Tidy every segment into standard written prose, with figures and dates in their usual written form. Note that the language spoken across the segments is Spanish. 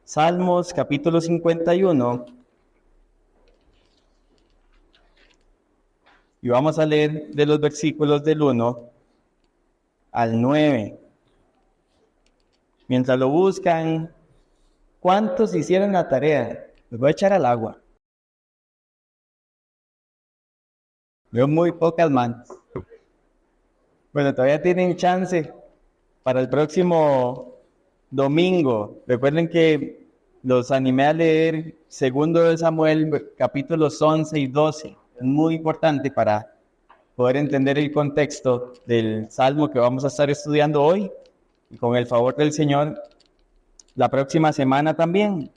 Salmos capítulo 51 y vamos a leer de los versículos del 1 al 9. Mientras lo buscan, ¿cuántos hicieron la tarea? Les voy a echar al agua. Veo muy pocas manos. Bueno, todavía tienen chance para el próximo domingo. Recuerden que los animé a leer 2 de Samuel, capítulos 11 y 12. Es muy importante para poder entender el contexto del salmo que vamos a estar estudiando hoy. Y con el favor del Señor, la próxima semana también.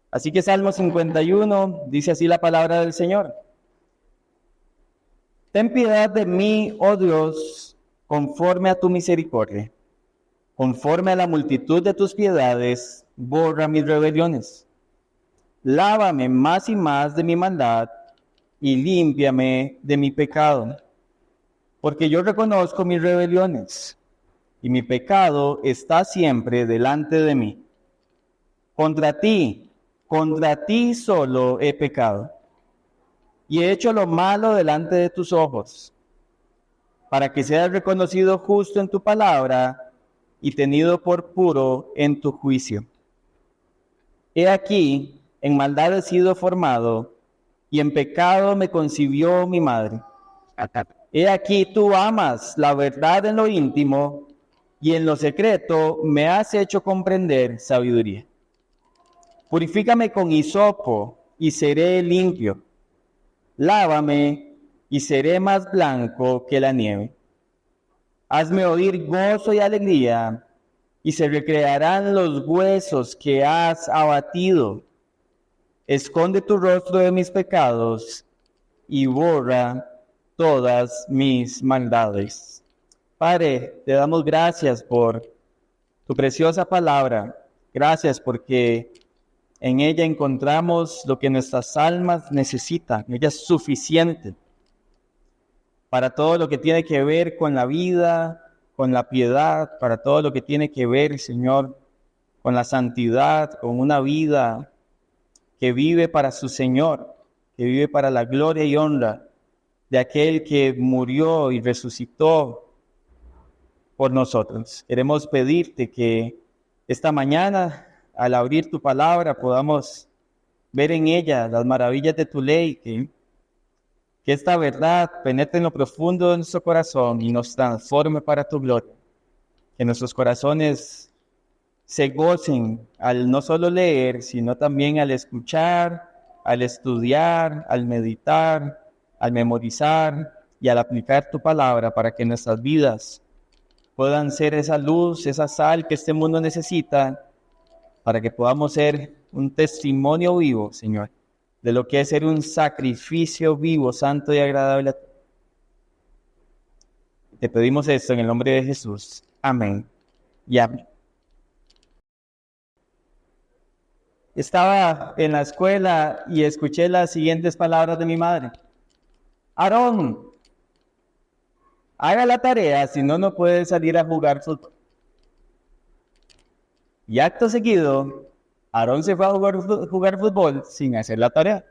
Así que Salmo 51 dice así la palabra del Señor. Ten piedad de mí, oh Dios, conforme a tu misericordia. Conforme a la multitud de tus piedades, borra mis rebeliones. Lávame más y más de mi maldad y límpiame de mi pecado. Porque yo reconozco mis rebeliones y mi pecado está siempre delante de mí. Contra ti solo he pecado y he hecho lo malo delante de tus ojos, para que seas reconocido justo en tu palabra y tenido por puro en tu juicio. He aquí, en maldad he sido formado, y en pecado me concibió mi madre. He aquí, tú amas la verdad en lo íntimo, y en lo secreto me has hecho comprender sabiduría. Purifícame con hisopo, y seré limpio. Lávame, y seré más blanco que la nieve. Hazme oír gozo y alegría, y se recrearán los huesos que has abatido. Esconde tu rostro de mis pecados, y borra todas mis maldades. Padre, te damos gracias por tu preciosa palabra. Gracias porque en ella encontramos lo que nuestras almas necesitan. Ella es suficiente para todo lo que tiene que ver con la vida, con la piedad, para todo lo que tiene que ver, Señor, con la santidad, con una vida que vive para su Señor, que vive para la gloria y honra de aquel que murió y resucitó por nosotros. Queremos pedirte que esta mañana, al abrir tu palabra, podamos ver en ella las maravillas de tu ley, que esta verdad penetre en lo profundo de nuestro corazón y nos transforme para tu gloria. Que nuestros corazones se gocen al no solo leer, sino también al escuchar, al estudiar, al meditar, al memorizar y al aplicar tu palabra para que nuestras vidas puedan ser esa luz, esa sal que este mundo necesita, para que podamos ser un testimonio vivo, Señor, de lo que es ser un sacrificio vivo, santo y agradable a ti. Te pedimos esto en el nombre de Jesús. Amén y amén. Estaba en la escuela y escuché las siguientes palabras de mi madre. Aarón, haga la tarea, si no, no puede salir a jugar fútbol. Y acto seguido, Aarón se fue a jugar fútbol sin hacer la tarea.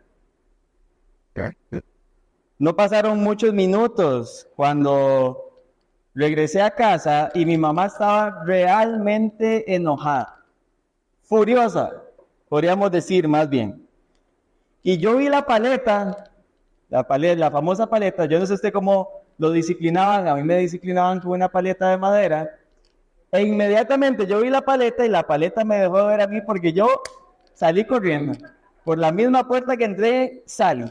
No pasaron muchos minutos cuando regresé a casa y mi mamá estaba realmente enojada, furiosa, podríamos decir más bien. Y yo vi la paleta, la famosa paleta. Yo no sé usted cómo lo disciplinaban, a mí me disciplinaban con una paleta de madera. E inmediatamente yo vi la paleta y la paleta me dejó de ver a mí porque yo salí corriendo. Por la misma puerta que entré, salí.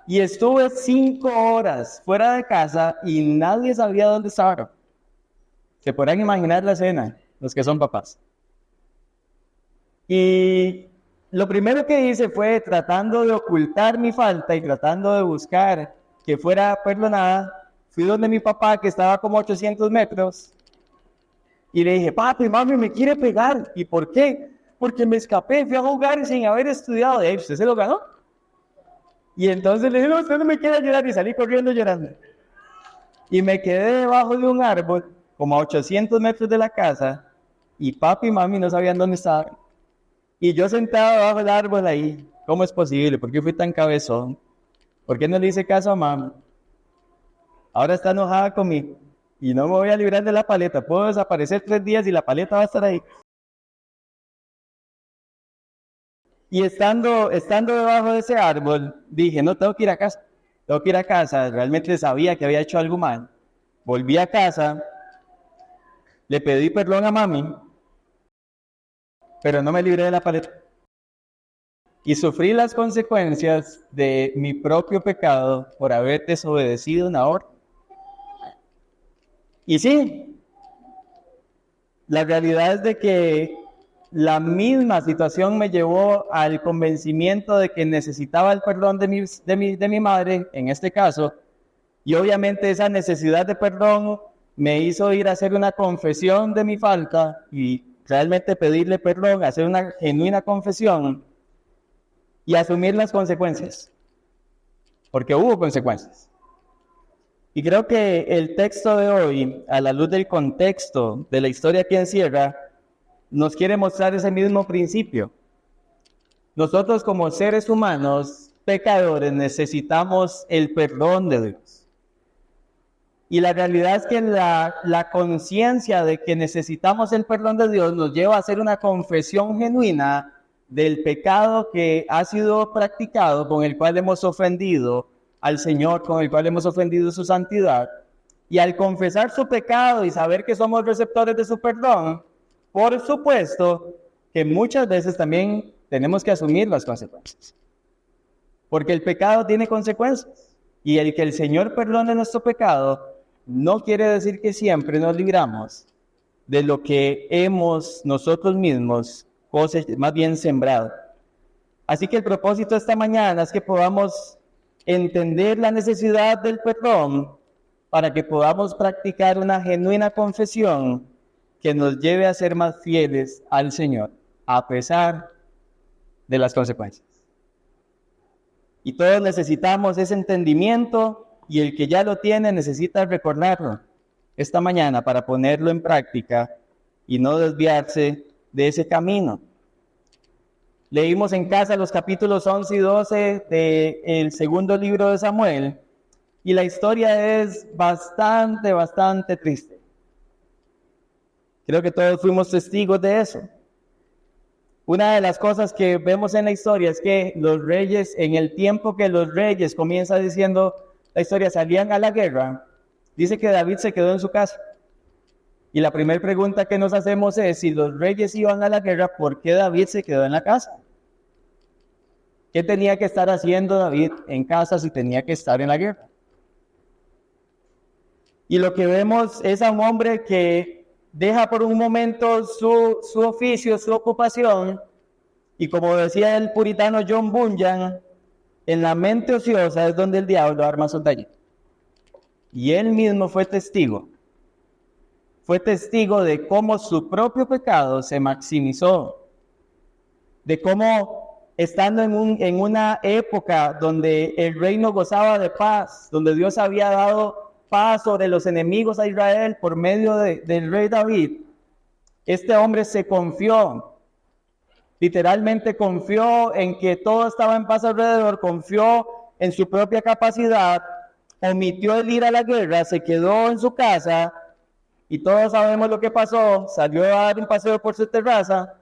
Y estuve 5 horas fuera de casa y nadie sabía dónde estaba. Se podrán imaginar la escena, los que son papás. Y lo primero que hice fue, tratando de ocultar mi falta y tratando de buscar que fuera perdonada, fui donde mi papá, que estaba como a 800 metros, y le dije, papi, mami, me quiere pegar. ¿Y por qué? Porque me escapé, fui a jugar sin haber estudiado. Y ¿usted se lo ganó? Y entonces le dije, no, usted no me quiere ayudar, y salí corriendo llorando. Y me quedé debajo de un árbol, como a 800 metros de la casa, y papi y mami no sabían dónde estaban. Y yo sentado debajo del árbol ahí, ¿cómo es posible? ¿Por qué fui tan cabezón? ¿Por qué no le hice caso a mami? Ahora está enojada conmigo y no me voy a librar de la paleta. Puedo desaparecer 3 días y la paleta va a estar ahí. Y estando debajo de ese árbol, dije, no, tengo que ir a casa. Tengo que ir a casa. Realmente sabía que había hecho algo mal. Volví a casa, le pedí perdón a mami, pero no me libré de la paleta. Y sufrí las consecuencias de mi propio pecado por haber desobedecido una orden. Y sí, la realidad es de que la misma situación me llevó al convencimiento de que necesitaba el perdón de mi madre, en este caso, y obviamente esa necesidad de perdón me hizo ir a hacer una confesión de mi falta y realmente pedirle perdón, hacer una genuina confesión y asumir las consecuencias, porque hubo consecuencias. Y creo que el texto de hoy, a la luz del contexto de la historia que encierra, nos quiere mostrar ese mismo principio. Nosotros como seres humanos, pecadores, necesitamos el perdón de Dios. Y la realidad es que la conciencia de que necesitamos el perdón de Dios nos lleva a hacer una confesión genuina del pecado que ha sido practicado, con el cual hemos ofendido al Señor, con el cual hemos ofendido su santidad. Y al confesar su pecado y saber que somos receptores de su perdón, por supuesto que muchas veces también tenemos que asumir las consecuencias. Porque el pecado tiene consecuencias. Y el que el Señor perdone nuestro pecado no quiere decir que siempre nos libramos de lo que hemos nosotros mismos más bien sembrado. Así que el propósito de esta mañana es que podamos entender la necesidad del perdón para que podamos practicar una genuina confesión que nos lleve a ser más fieles al Señor, a pesar de las consecuencias. Y todos necesitamos ese entendimiento, y el que ya lo tiene necesita recordarlo esta mañana para ponerlo en práctica y no desviarse de ese camino. Leímos en casa los capítulos 11 y 12 del segundo libro de Samuel, y la historia es bastante triste. Creo que todos fuimos testigos de eso. Una de las cosas que vemos en la historia es que los reyes, en el tiempo que los reyes, comienza diciendo la historia, salían a la guerra, dice que David se quedó en su casa. Y la primera pregunta que nos hacemos es, si los reyes iban a la guerra, ¿por qué David se quedó en la casa? ¿Qué tenía que estar haciendo David en casa si tenía que estar en la guerra? Y lo que vemos es a un hombre que deja por un momento su oficio, su ocupación, y como decía el puritano John Bunyan, en la mente ociosa es donde el diablo arma su taller. Y él mismo fue testigo de cómo su propio pecado se maximizó, de cómo estando en una época donde el reino gozaba de paz, donde Dios había dado paz sobre los enemigos a Israel por medio del rey David, este hombre se confió, literalmente confió en que todo estaba en paz alrededor, confió en su propia capacidad, omitió el ir a la guerra, se quedó en su casa, y todos sabemos lo que pasó, salió a dar un paseo por su terraza,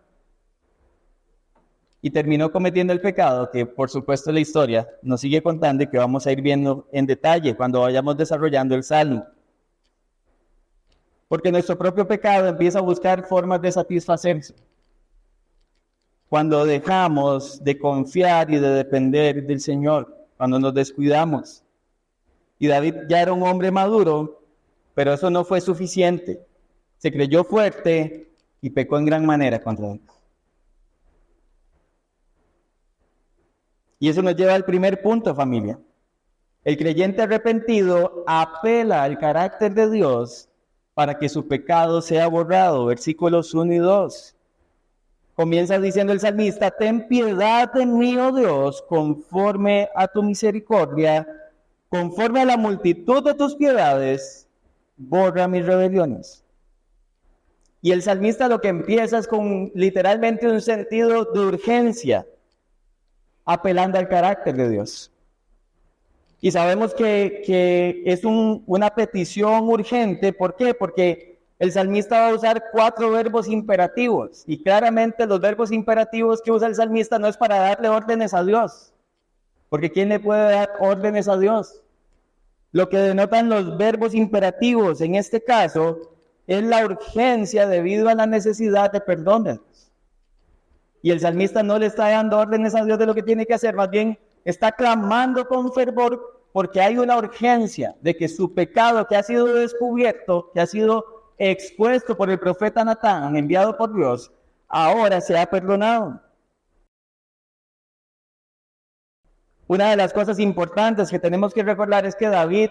y terminó cometiendo el pecado que, por supuesto, la historia nos sigue contando y que vamos a ir viendo en detalle cuando vayamos desarrollando el Salmo. Porque nuestro propio pecado empieza a buscar formas de satisfacerse. Cuando dejamos de confiar y de depender del Señor, cuando nos descuidamos. Y David ya era un hombre maduro, pero eso no fue suficiente. Se creyó fuerte y pecó en gran manera contra Dios. Y eso nos lleva al primer punto, familia. El creyente arrepentido apela al carácter de Dios para que su pecado sea borrado. Versículos 1 y 2. Comienza diciendo el salmista, ten piedad de mí, oh Dios, conforme a tu misericordia, conforme a la multitud de tus piedades, borra mis rebeliones. Y el salmista lo que empieza es con literalmente un sentido de urgencia, apelando al carácter de Dios. Y sabemos que es una petición urgente. ¿Por qué? Porque el salmista va a usar 4 verbos imperativos. Y claramente los verbos imperativos que usa el salmista no es para darle órdenes a Dios. Porque ¿quién le puede dar órdenes a Dios? Lo que denotan los verbos imperativos en este caso es la urgencia debido a la necesidad de perdón. Y el salmista no le está dando órdenes a Dios de lo que tiene que hacer, más bien está clamando con fervor porque hay una urgencia de que su pecado que ha sido descubierto, que ha sido expuesto por el profeta Natán, enviado por Dios, ahora sea perdonado. Una de las cosas importantes que tenemos que recordar es que David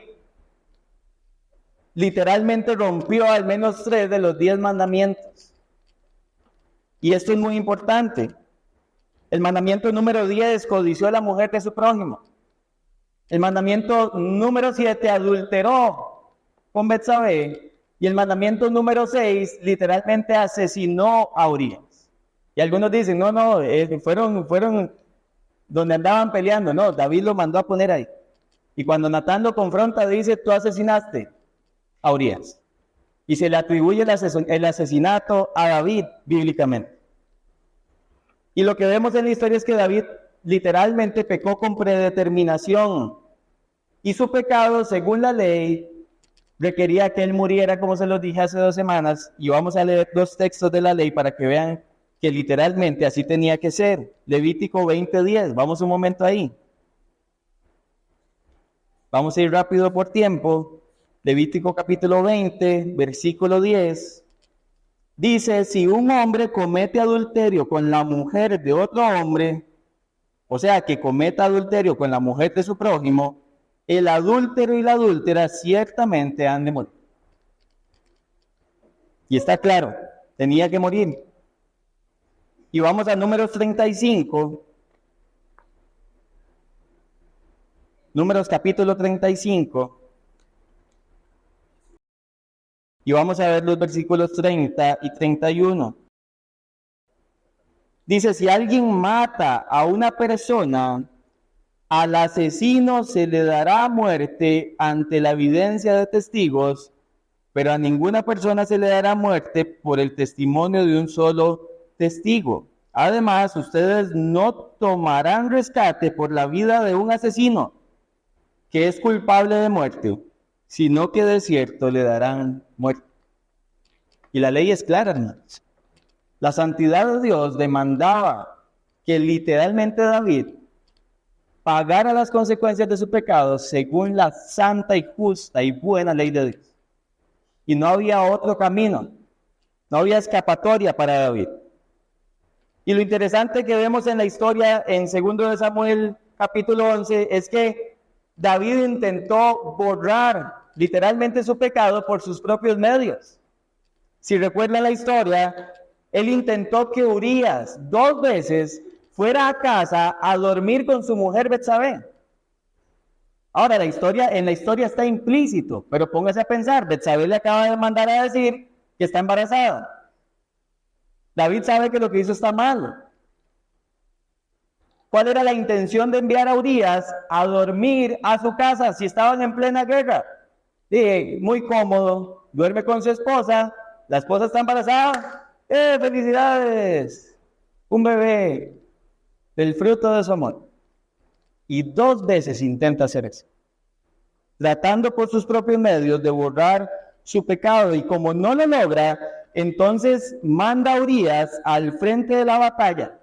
literalmente rompió al menos 3 de los 10 mandamientos. Y esto es muy importante. El mandamiento número 10, codició a la mujer de su prójimo. El mandamiento número 7, adulteró con Betsabé. Y el mandamiento número 6, literalmente asesinó a Urías. Y algunos dicen, no, fueron donde andaban peleando. No, David lo mandó a poner ahí. Y cuando Natán lo confronta, dice, tú asesinaste a Urías. Y se le atribuye el asesinato a David bíblicamente. Y lo que vemos en la historia es que David literalmente pecó con predeterminación. Y su pecado, según la ley, requería que él muriera, como se los dije hace 2 semanas. Y vamos a leer 2 textos de la ley para que vean que literalmente así tenía que ser. Levítico 20:10. Vamos un momento ahí. Vamos a ir rápido por tiempo. Levítico capítulo 20, versículo 10. Dice, si un hombre comete adulterio con la mujer de otro hombre, o sea, que cometa adulterio con la mujer de su prójimo, el adúltero y la adúltera ciertamente han de morir. Y está claro, tenía que morir. Y vamos a Números 35. Números capítulo 35. Y vamos a ver los versículos 30 y 31. Dice, si alguien mata a una persona, al asesino se le dará muerte ante la evidencia de testigos, pero a ninguna persona se le dará muerte por el testimonio de un solo testigo. Además, ustedes no tomarán rescate por la vida de un asesino que es culpable de muerte, sino que de cierto le darán muerte. Y la ley es clara, hermanos. La santidad de Dios demandaba que literalmente David pagara las consecuencias de su pecado según la santa y justa y buena ley de Dios. Y no había otro camino, no había escapatoria para David. Y lo interesante que vemos en la historia en 2 de Samuel capítulo 11 es que David intentó borrar literalmente su pecado por sus propios medios. Si recuerdan la historia, él intentó que Urías 2 veces fuera a casa a dormir con su mujer Betsabé. Ahora, en la historia está implícito, pero póngase a pensar, Betsabé le acaba de mandar a decir que está embarazada. David sabe que lo que hizo está mal. ¿Cuál era la intención de enviar a Urías a dormir a su casa si estaban en plena guerra? Dije, muy cómodo, duerme con su esposa, la esposa está embarazada. ¡Felicidades! Un bebé del fruto de su amor. Y 2 veces intenta hacer eso, tratando por sus propios medios de borrar su pecado. Y como no lo logra, entonces manda a Urías al frente de la batalla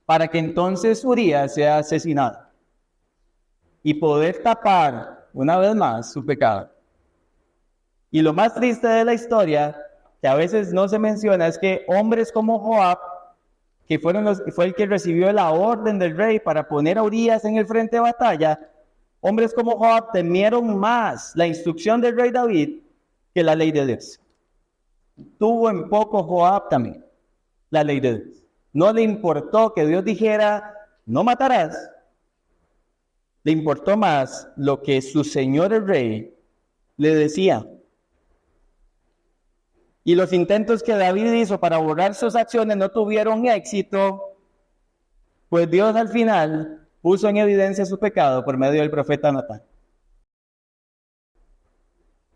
para que entonces Urías sea asesinado y poder tapar una vez más su pecado. Y lo más triste de la historia, que a veces no se menciona, es que hombres como Joab, que fue el que recibió la orden del rey para poner a Urías en el frente de batalla, hombres como Joab temieron más la instrucción del rey David que la ley de Dios. Tuvo en poco Joab también la ley de Dios. No le importó que Dios dijera, no matarás. Le importó más lo que su señor el rey le decía. y los intentos que David hizo para borrar sus acciones no tuvieron éxito, pues Dios al final puso en evidencia su pecado por medio del profeta Natán.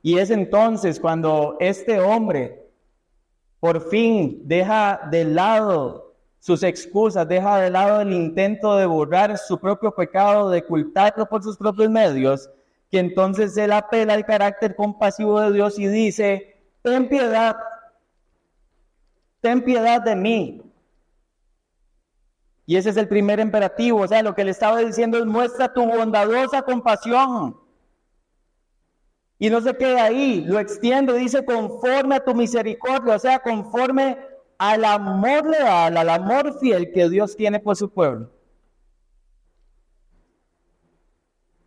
Y es entonces cuando este hombre por fin deja de lado sus excusas, deja de lado el intento de borrar su propio pecado, de ocultarlo por sus propios medios, que entonces él apela al carácter compasivo de Dios y dice: ten piedad de mí. Y ese es el primer imperativo, o sea, lo que le estaba diciendo es: muestra tu bondadosa compasión. Y no se queda ahí, lo extiende, dice: conforme a tu misericordia, o sea, conforme al amor leal, al amor fiel que Dios tiene por su pueblo.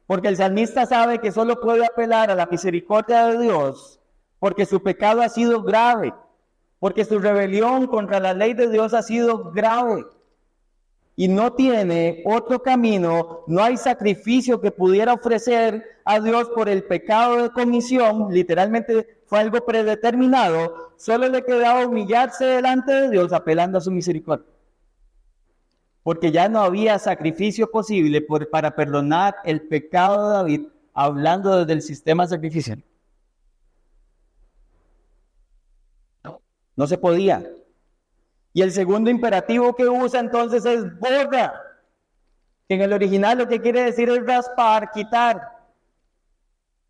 Porque el salmista sabe que solo puede apelar a la misericordia de Dios porque su pecado ha sido grave, porque su rebelión contra la ley de Dios ha sido grave. Y no tiene otro camino, no hay sacrificio que pudiera ofrecer a Dios por el pecado de comisión, literalmente fue algo predeterminado, solo le quedaba humillarse delante de Dios apelando a su misericordia. Porque ya no había sacrificio posible para perdonar el pecado de David, hablando desde el sistema sacrificial. No se podía. Y el segundo imperativo que usa entonces es borra, que en el original lo que quiere decir es raspar, quitar.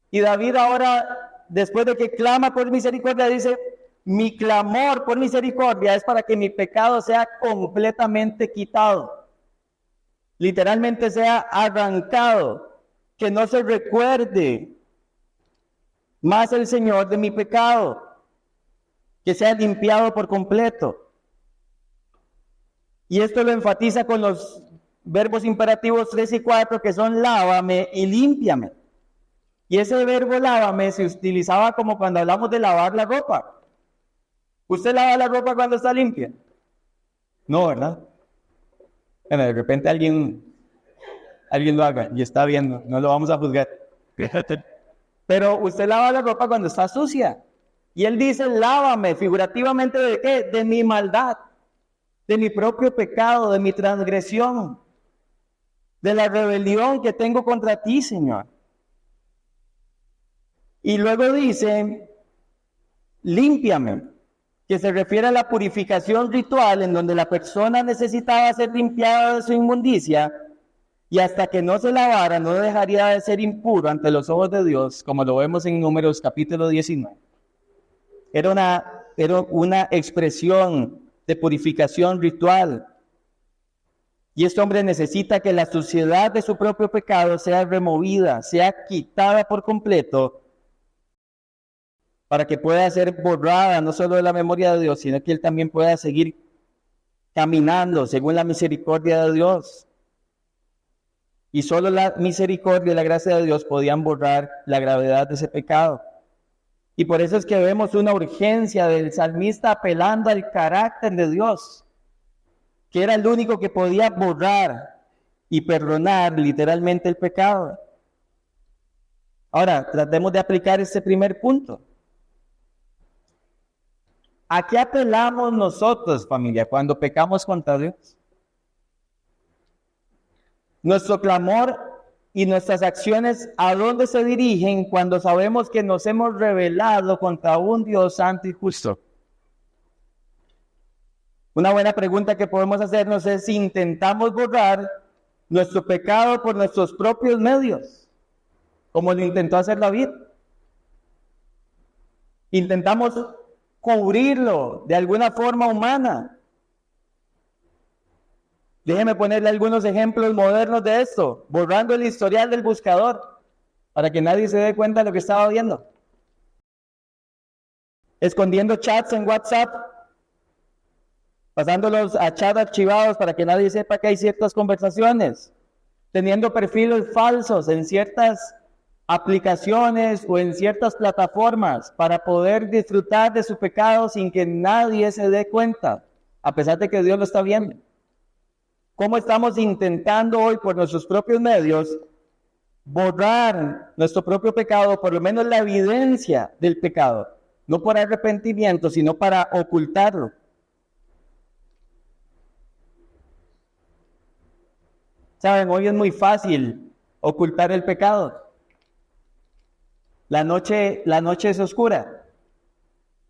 Y David ahora, después de que clama por misericordia, dice: mi clamor por misericordia es para que mi pecado sea completamente quitado. Literalmente sea arrancado, que no se recuerde más el Señor de mi pecado, que sea limpiado por completo. Y esto lo enfatiza con los verbos imperativos 3 y 4, que son lávame y límpiame. Y ese verbo lávame se utilizaba como cuando hablamos de lavar la ropa. ¿Usted lava la ropa cuando está limpia? No, ¿verdad? Bueno, de repente alguien lo haga y está viendo, no lo vamos a juzgar. Pero usted lava la ropa cuando está sucia. Y él dice: lávame, figurativamente, ¿de qué? De mi maldad, de mi propio pecado, de mi transgresión, de la rebelión que tengo contra ti, Señor. Y luego dice: límpiame, que se refiere a la purificación ritual en donde la persona necesitaba ser limpiada de su inmundicia, y hasta que no se lavara no dejaría de ser impuro ante los ojos de Dios, como lo vemos en Números capítulo 19. Era una expresión de purificación ritual. Y este hombre necesita que la suciedad de su propio pecado sea removida, sea quitada por completo, para que pueda ser borrada no solo de la memoria de Dios, sino que él también pueda seguir caminando según la misericordia de Dios. Y solo la misericordia y la gracia de Dios podían borrar la gravedad de ese pecado. Y por eso es que vemos una urgencia del salmista apelando al carácter de Dios, que era el único que podía borrar y perdonar literalmente el pecado. Ahora, tratemos de aplicar este primer punto. ¿A qué apelamos nosotros, familia, cuando pecamos contra Dios? Nuestro clamor y nuestras acciones, ¿a dónde se dirigen cuando sabemos que nos hemos rebelado contra un Dios santo y justo? Una buena pregunta que podemos hacernos es si intentamos borrar nuestro pecado por nuestros propios medios, como lo intentó hacer David. Intentamos cubrirlo de alguna forma humana. Déjeme ponerle algunos ejemplos modernos de esto, borrando el historial del buscador, para que nadie se dé cuenta de lo que estaba viendo. Escondiendo chats en WhatsApp, pasándolos a chats archivados para que nadie sepa que hay ciertas conversaciones, teniendo perfiles falsos en ciertas aplicaciones o en ciertas plataformas para poder disfrutar de su pecado sin que nadie se dé cuenta, a pesar de que Dios lo está viendo. ¿Cómo estamos intentando hoy por nuestros propios medios borrar nuestro propio pecado, por lo menos la evidencia del pecado, no por arrepentimiento, sino para ocultarlo. Saben, hoy es muy fácil ocultar el pecado. La noche es oscura.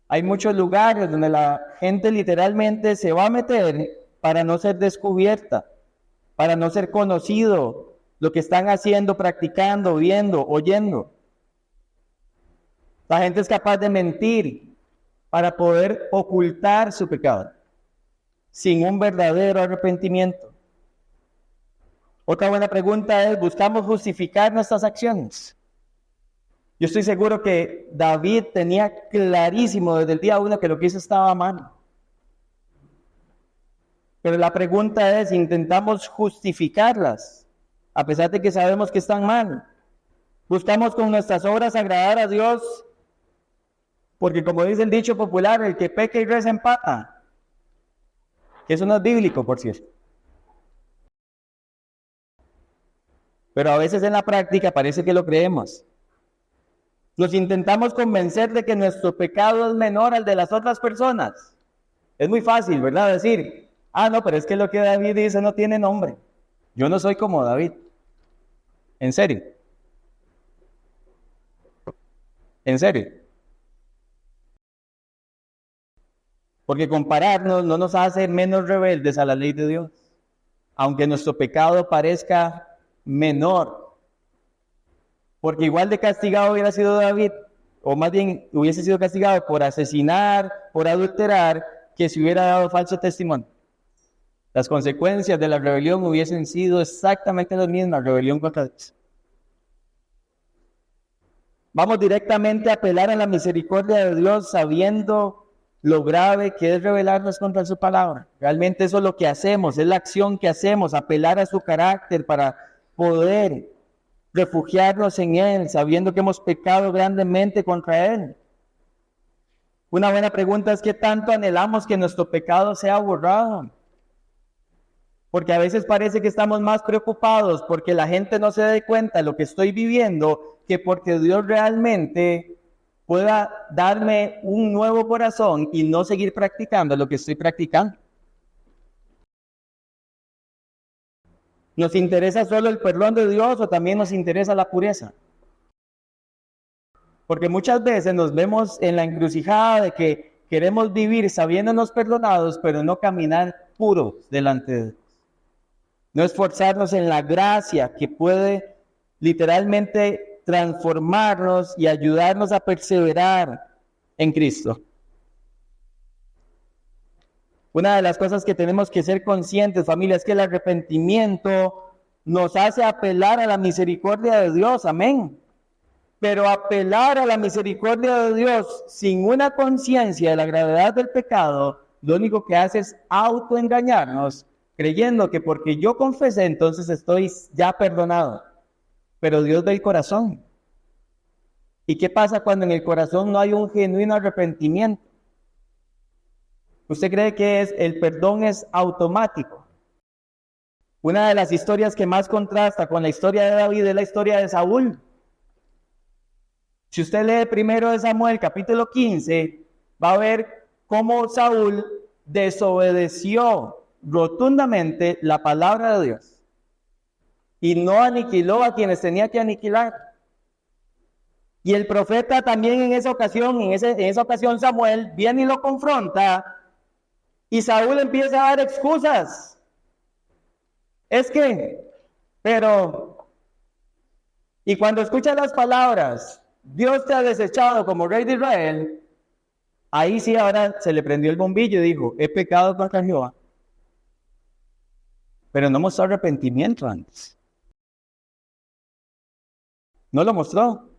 Hay muchos lugares donde la gente literalmente se va a meter para no ser descubierta, para no ser conocido lo que están haciendo, practicando, viendo, oyendo. La gente es capaz de mentir para poder ocultar su pecado sin un verdadero arrepentimiento. Otra buena pregunta es, ¿buscamos justificar nuestras acciones? Yo estoy seguro que David tenía clarísimo desde el día 1 que lo que hizo estaba mal. Pero la pregunta es, ¿intentamos justificarlas a pesar de que sabemos que están mal? ¿Buscamos con nuestras obras agradar a Dios? Porque como dice el dicho popular, el que peca y reza empata. Eso no es bíblico, por cierto. Pero a veces en la práctica parece que lo creemos. Nos intentamos convencer de que nuestro pecado es menor al de las otras personas. Es muy fácil, ¿verdad? Decir, no, pero es que lo que David dice no tiene nombre. Yo no soy como David. ¿En serio? ¿En serio? Porque compararnos no nos hace menos rebeldes a la ley de Dios. Aunque nuestro pecado parezca menor. Porque igual de castigado hubiera sido David, o más bien hubiese sido castigado por asesinar, por adulterar, que si hubiera dado falso testimonio. Las consecuencias de la rebelión hubiesen sido exactamente las mismas, rebelión contra Dios. Vamos directamente a apelar a la misericordia de Dios sabiendo lo grave que es rebelarnos contra su palabra. Realmente eso es lo que hacemos, es la acción que hacemos, apelar a su carácter para poder refugiarnos en Él, sabiendo que hemos pecado grandemente contra Él. Una buena pregunta es: ¿qué tanto anhelamos que nuestro pecado sea borrado? Porque a veces parece que estamos más preocupados porque la gente no se dé cuenta de lo que estoy viviendo, que porque Dios realmente pueda darme un nuevo corazón y no seguir practicando lo que estoy practicando. ¿Nos interesa solo el perdón de Dios o también nos interesa la pureza? Porque muchas veces nos vemos en la encrucijada de que queremos vivir sabiéndonos perdonados, pero no caminar puros delante de Dios. No esforzarnos en la gracia que puede literalmente transformarnos y ayudarnos a perseverar en Cristo. Una de las cosas que tenemos que ser conscientes, familia, es que el arrepentimiento nos hace apelar a la misericordia de Dios, amén. Pero apelar a la misericordia de Dios sin una conciencia de la gravedad del pecado, lo único que hace es autoengañarnos, creyendo que porque yo confesé, entonces estoy ya perdonado. Pero Dios ve el corazón. ¿Y qué pasa cuando en el corazón no hay un genuino arrepentimiento? ¿Usted cree que el perdón es automático? Una de las historias que más contrasta con la historia de David es la historia de Saúl. Si usted lee primero de Samuel, capítulo 15, va a ver cómo Saúl desobedeció rotundamente la palabra de Dios y no aniquiló a quienes tenía que aniquilar. Y el profeta también en esa ocasión Samuel viene y lo confronta. Y Saúl empieza a dar excusas. Y cuando escucha las palabras, Dios te ha desechado como rey de Israel, ahí sí ahora se le prendió el bombillo y dijo, he pecado contra Jehová. Pero no mostró arrepentimiento antes. No lo mostró.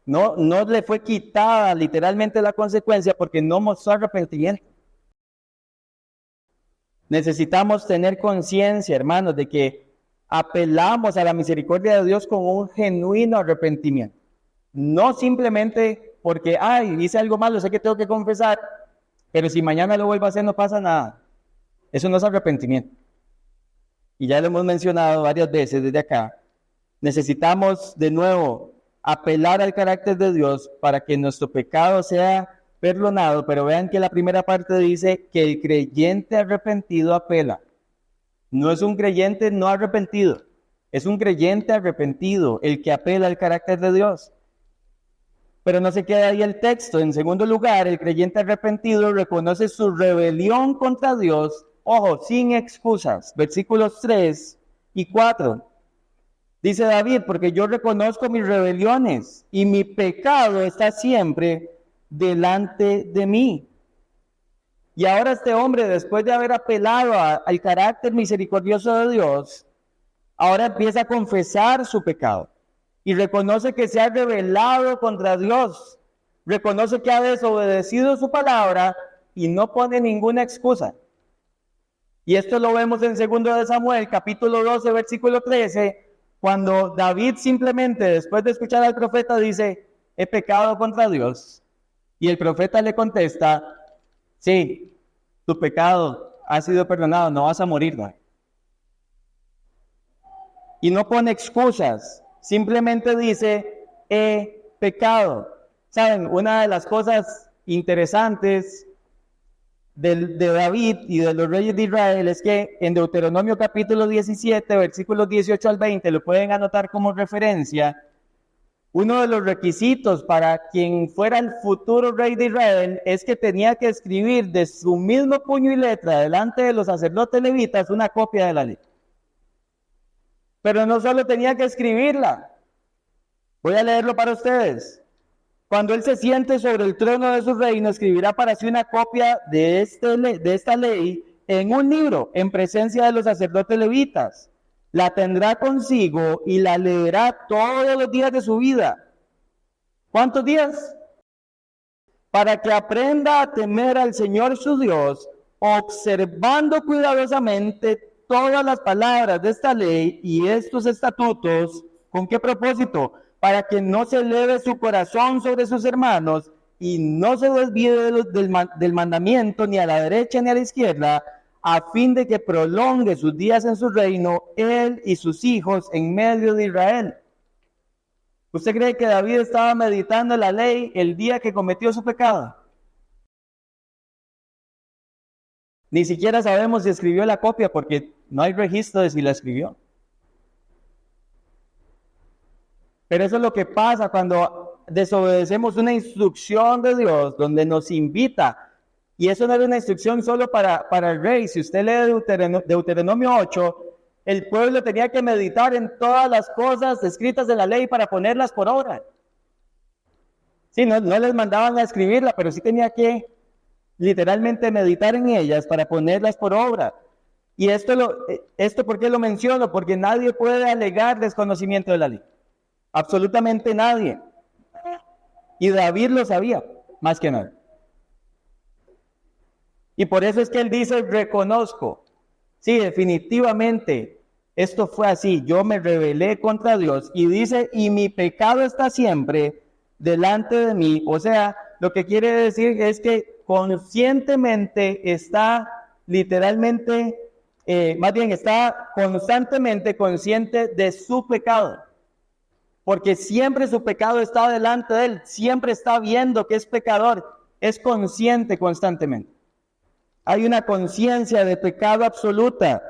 No le fue quitada literalmente la consecuencia porque no mostró arrepentimiento. Necesitamos tener conciencia, hermanos, de que apelamos a la misericordia de Dios con un genuino arrepentimiento. No simplemente porque, hice algo malo, sé que tengo que confesar, pero si mañana lo vuelvo a hacer no pasa nada. Eso no es arrepentimiento. Y ya lo hemos mencionado varias veces desde acá. Necesitamos de nuevo apelar al carácter de Dios para que nuestro pecado sea perdonado, pero vean que la primera parte dice que el creyente arrepentido apela. No es un creyente no arrepentido, es un creyente arrepentido el que apela al carácter de Dios. Pero no se queda ahí el texto. En segundo lugar, el creyente arrepentido reconoce su rebelión contra Dios, ojo, sin excusas. Versículos 3 y 4. Dice David, porque yo reconozco mis rebeliones y mi pecado está siempre delante de mí. Y ahora este hombre, después de haber apelado al carácter misericordioso de Dios, ahora empieza a confesar su pecado y reconoce que se ha rebelado contra Dios, reconoce que ha desobedecido su palabra y no pone ninguna excusa. Y esto lo vemos en 2 de Samuel, capítulo 12, versículo 13, cuando David simplemente, después de escuchar al profeta, dice, he pecado contra Dios. Y el profeta le contesta, sí, tu pecado ha sido perdonado, no vas a morir, ¿no? Y no pone excusas, simplemente dice, he pecado. Saben, una de las cosas interesantes de David y de los reyes de Israel es que en Deuteronomio capítulo 17, versículos 18 al 20, lo pueden anotar como referencia. Uno de los requisitos para quien fuera el futuro rey de Israel es que tenía que escribir de su mismo puño y letra delante de los sacerdotes levitas una copia de la ley. Pero no solo tenía que escribirla. Voy a leerlo para ustedes. Cuando él se siente sobre el trono de su reino, escribirá para sí una copia de esta ley en un libro, en presencia de los sacerdotes levitas. La tendrá consigo y la leerá todos los días de su vida. ¿Cuántos días? Para que aprenda a temer al Señor su Dios, observando cuidadosamente todas las palabras de esta ley y estos estatutos. ¿Con qué propósito? Para que no se eleve su corazón sobre sus hermanos y no se desvíe del mandamiento ni a la derecha ni a la izquierda, a fin de que prolongue sus días en su reino, él y sus hijos en medio de Israel. ¿Usted cree que David estaba meditando la ley el día que cometió su pecado? Ni siquiera sabemos si escribió la copia porque no hay registro de si la escribió. Pero eso es lo que pasa cuando desobedecemos una instrucción de Dios donde nos invita. Y eso no era una instrucción solo para el rey. Si usted lee Deuteronomio 8, el pueblo tenía que meditar en todas las cosas escritas de la ley para ponerlas por obra. Sí, no les mandaban a escribirla, pero sí tenía que literalmente meditar en ellas para ponerlas por obra. Y esto ¿por qué lo menciono? Porque nadie puede alegar desconocimiento de la ley. Absolutamente nadie. Y David lo sabía, más que nadie. Y por eso es que él dice, reconozco. Sí, definitivamente, esto fue así. Yo me rebelé contra Dios. Y dice, y mi pecado está siempre delante de mí. O sea, lo que quiere decir es que conscientemente está literalmente, más bien está constantemente consciente de su pecado. Porque siempre su pecado está delante de él, siempre está viendo que es pecador, es consciente constantemente. Hay una conciencia de pecado absoluta.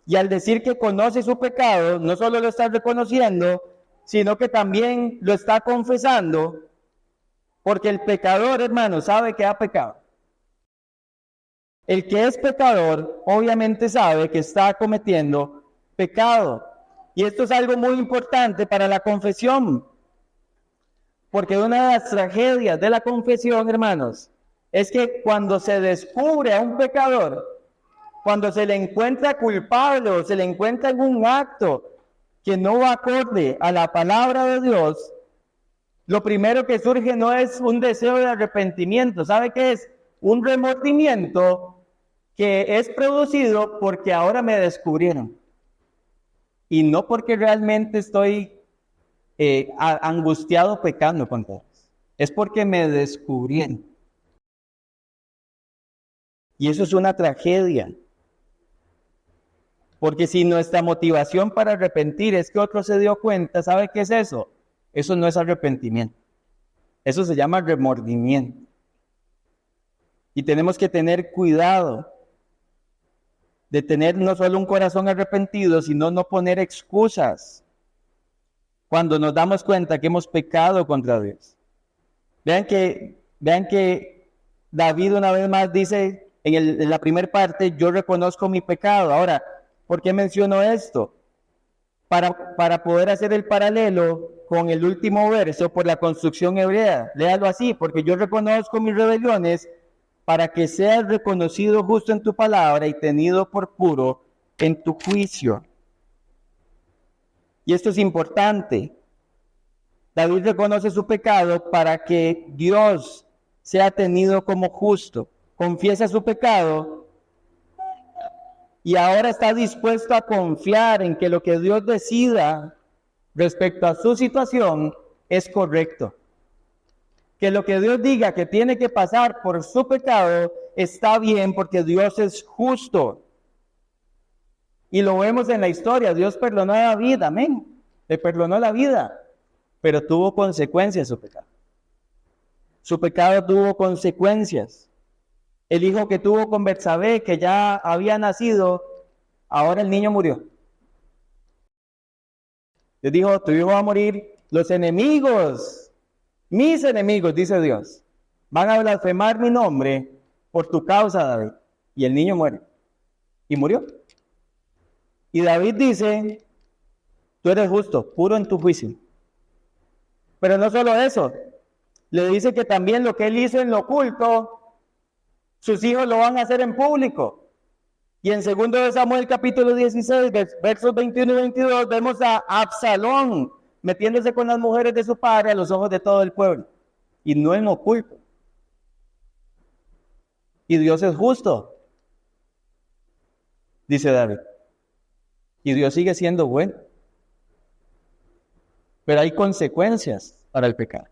Y al decir que conoce su pecado, no solo lo está reconociendo, sino que también lo está confesando, porque el pecador, hermano, sabe que ha pecado. El que es pecador, obviamente sabe que está cometiendo pecado. Y esto es algo muy importante para la confesión, porque una de las tragedias de la confesión, hermanos, es que cuando se descubre a un pecador, cuando se le encuentra culpable o se le encuentra en un acto que no va acorde a la palabra de Dios, lo primero que surge no es un deseo de arrepentimiento. ¿Sabe qué es? Un remordimiento que es producido porque ahora me descubrieron. Y no porque realmente estoy angustiado pecando contra Dios. Es porque me descubrieron. Y eso es una tragedia. Porque si nuestra motivación para arrepentir es que otro se dio cuenta, ¿sabe qué es eso? Eso no es arrepentimiento. Eso se llama remordimiento. Y tenemos que tener cuidado de tener no solo un corazón arrepentido, sino no poner excusas cuando nos damos cuenta que hemos pecado contra Dios. Vean que David una vez más dice en la primera parte, yo reconozco mi pecado. Ahora, ¿por qué menciono esto? Para poder hacer el paralelo con el último verso por la construcción hebrea. Léalo así, porque yo reconozco mis rebeliones para que seas reconocido justo en tu palabra y tenido por puro en tu juicio. Y esto es importante. David reconoce su pecado para que Dios sea tenido como justo. Confiesa su pecado y ahora está dispuesto a confiar en que lo que Dios decida respecto a su situación es correcto. Que lo que Dios diga que tiene que pasar por su pecado está bien porque Dios es justo. Y lo vemos en la historia, Dios perdonó a David, amén. Le perdonó la vida, pero tuvo consecuencias su pecado. Su pecado tuvo consecuencias. El hijo que tuvo con Betsabé, que ya había nacido, ahora el niño murió. Dios dijo, tu hijo va a morir. Los enemigos, mis enemigos, dice Dios, van a blasfemar mi nombre por tu causa, David. Y el niño muere. Y murió. Y David dice, tú eres justo, puro en tu juicio. Pero no solo eso, le dice que también lo que él hizo en lo oculto, sus hijos lo van a hacer en público. Y en 2 de Samuel capítulo 16, versos 21 y 22, vemos a Absalón metiéndose con las mujeres de su padre a los ojos de todo el pueblo. Y no en oculto. Y Dios es justo, dice David. Y Dios sigue siendo bueno. Pero hay consecuencias para el pecado.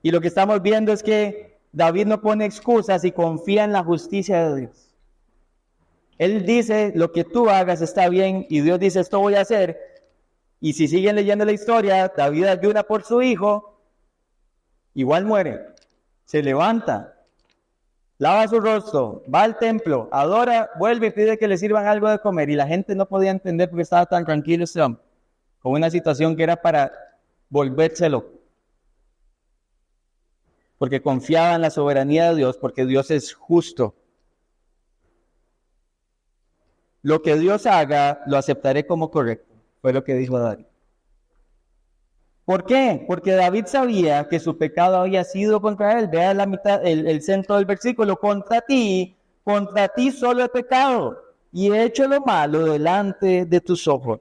Y lo que estamos viendo es que David no pone excusas y confía en la justicia de Dios. Él dice, lo que tú hagas está bien, y Dios dice, esto voy a hacer. Y si siguen leyendo la historia, David ayuna por su hijo, igual muere, se levanta, lava su rostro, va al templo, adora, vuelve y pide que le sirvan algo de comer. Y la gente no podía entender porque estaba tan tranquilo ese hombre, con una situación que era para volvérselo. Porque confiaba en la soberanía de Dios, porque Dios es justo. Lo que Dios haga, lo aceptaré como correcto, fue lo que dijo David. ¿Por qué? Porque David sabía que su pecado había sido contra él. Vea la mitad, el centro del versículo, contra ti solo he pecado, y he hecho lo malo delante de tus ojos.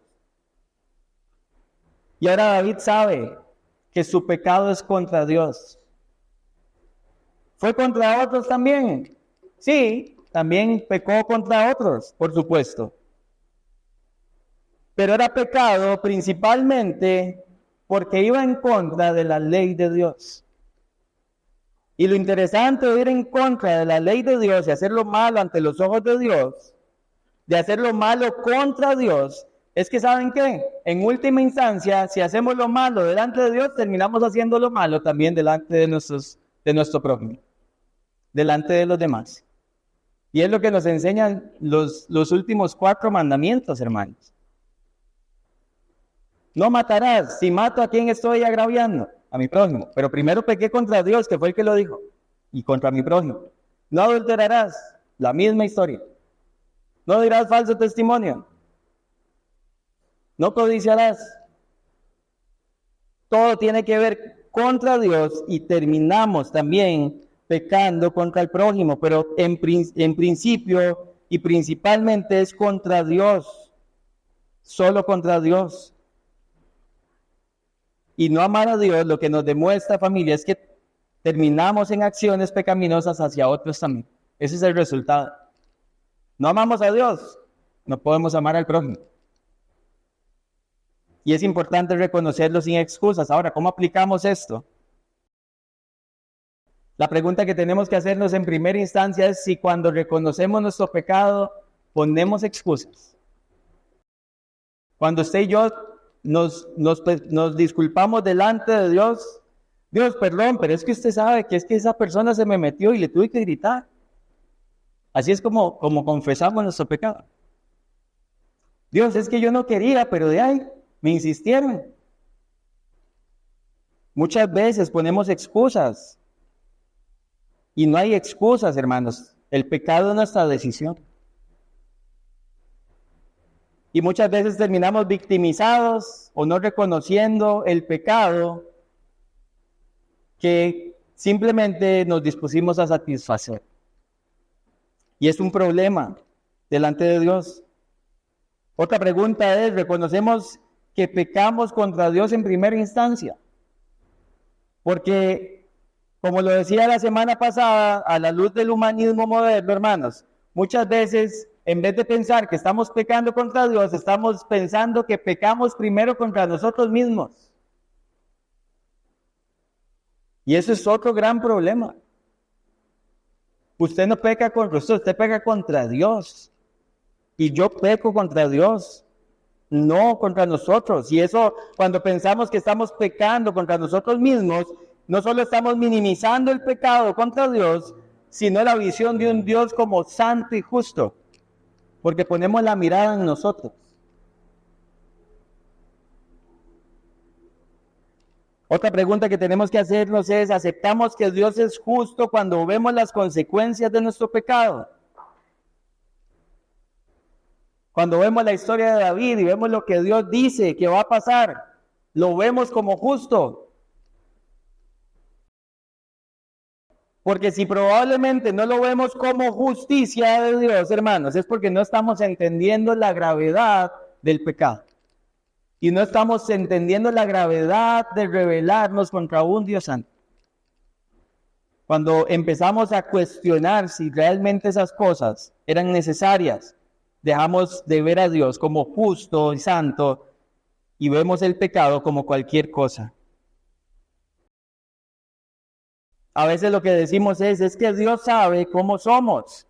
Y ahora David sabe que su pecado es contra Dios. ¿Fue contra otros también? Sí, también pecó contra otros, por supuesto. Pero era pecado principalmente porque iba en contra de la ley de Dios. Y lo interesante de ir en contra de la ley de Dios y hacer lo malo ante los ojos de Dios, de hacer lo malo contra Dios, es que ¿saben qué? En última instancia, si hacemos lo malo delante de Dios, terminamos haciendo lo malo también delante de nuestro prójimo, delante de los demás. Y es lo que nos enseñan los últimos 4 mandamientos, hermanos. No matarás. Si mato, ¿a quién estoy agraviando? A mi prójimo. Pero primero pequé contra Dios, que fue el que lo dijo, y contra mi prójimo. No adulterarás. La misma historia. No dirás falso testimonio. No codiciarás. Todo tiene que ver contra Dios y terminamos también pecando contra el prójimo, pero en principio y principalmente es contra Dios, solo contra Dios. Y no amar a Dios, lo que nos demuestra, familia, es que terminamos en acciones pecaminosas hacia otros también. Ese es el resultado. No amamos a Dios, no podemos amar al prójimo. Y es importante reconocerlo sin excusas. Ahora, ¿cómo aplicamos esto? La pregunta que tenemos que hacernos en primera instancia es si cuando reconocemos nuestro pecado, ponemos excusas. Cuando usted y yo nos disculpamos delante de Dios, Dios, perdón, pero es que usted sabe que es que esa persona se me metió y le tuve que gritar. Así es como confesamos nuestro pecado. Dios, es que yo no quería, pero de ahí me insistieron. Muchas veces ponemos excusas. Y no hay excusas, hermanos. El pecado es nuestra decisión. Y muchas veces terminamos victimizados o no reconociendo el pecado que simplemente nos dispusimos a satisfacer. Y es un problema delante de Dios. Otra pregunta es, ¿reconocemos que pecamos contra Dios en primera instancia? Porque, como lo decía la semana pasada, a la luz del humanismo moderno, hermanos, muchas veces, en vez de pensar que estamos pecando contra Dios, estamos pensando que pecamos primero contra nosotros mismos. Y eso es otro gran problema. Usted no peca contra usted peca contra Dios. Y yo peco contra Dios, no contra nosotros. Y eso, cuando pensamos que estamos pecando contra nosotros mismos, no solo estamos minimizando el pecado contra Dios, sino la visión de un Dios como santo y justo, porque ponemos la mirada en nosotros. Otra pregunta que tenemos que hacernos es, ¿aceptamos que Dios es justo cuando vemos las consecuencias de nuestro pecado? Cuando vemos la historia de David y vemos lo que Dios dice que va a pasar, ¿lo vemos como justo? Porque si probablemente no lo vemos como justicia de Dios, hermanos, es porque no estamos entendiendo la gravedad del pecado. Y no estamos entendiendo la gravedad de rebelarnos contra un Dios santo. Cuando empezamos a cuestionar si realmente esas cosas eran necesarias, dejamos de ver a Dios como justo y santo y vemos el pecado como cualquier cosa. A veces lo que decimos es que Dios sabe cómo somos.